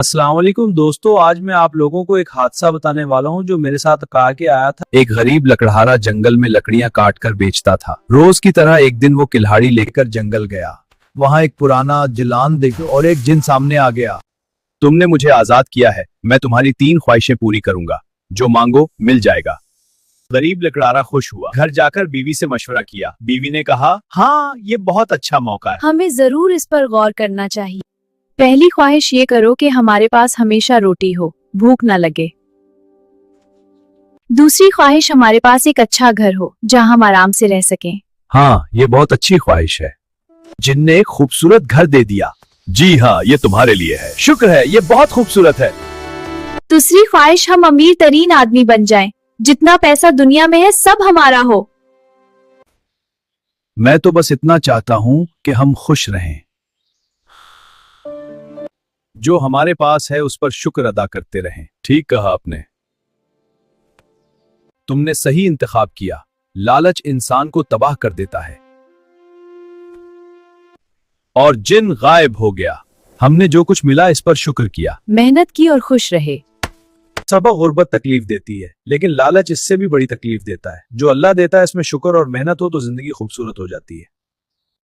अस्सलाम वालेकुम दोस्तों, आज मैं आप लोगों को एक हादसा बताने वाला हूं जो मेरे साथ कार के आया था। एक गरीब लकड़हारा जंगल में लकड़ियां काट कर बेचता था। रोज की तरह एक दिन वो कुल्हाड़ी लेकर जंगल गया। वहां एक पुराना जिलान देखा और एक जिन सामने आ गया। तुमने मुझे आजाद किया है, मैं तुम्हारी 3 ख्वाहिशें पूरी करूंगा, जो मांगो मिल जाएगा। गरीब लकड़हारा खुश हुआ। घर जाकर बीवी से मशवरा किया। बीवी ने कहा, हाँ, ये बहुत अच्छा मौका है। हमें जरूर इस पर गौर करना चाहिए। पहली ख्वाहिश ये करो कि हमारे पास हमेशा रोटी हो, भूख न लगे। दूसरी ख्वाहिश हमारे पास एक अच्छा घर हो जहां हम आराम से रह सकें। हाँ, ये बहुत अच्छी ख्वाहिश है। जिन ने एक खूबसूरत घर दे दिया। जी हाँ, ये तुम्हारे लिए है। शुक्र है, ये बहुत खूबसूरत है। तीसरी ख्वाहिश हम अमीर तरीन आदमी बन जाएं, जितना पैसा दुनिया में है सब हमारा हो। मैं तो बस इतना चाहता हूँ कि हम खुश रहें। जो हमारे पास है उस पर शुक्र अदा करते रहें। ठीक कहा आपने। तुमने सही इंतखाब किया। लालच इंसान को तबाह कर देता है। और जिन गायब हो गया। हमने जो कुछ मिला इस पर शुक्र किया। मेहनत की और खुश रहे। सबक गुर्बत तकलीफ देती है, लेकिन लालच इससे भी बड़ी तकलीफ देता है। जो अल्लाह देता है इसमें शुक्र और मेहनत हो तो जिंदगी खूबसूरत हो जाती है।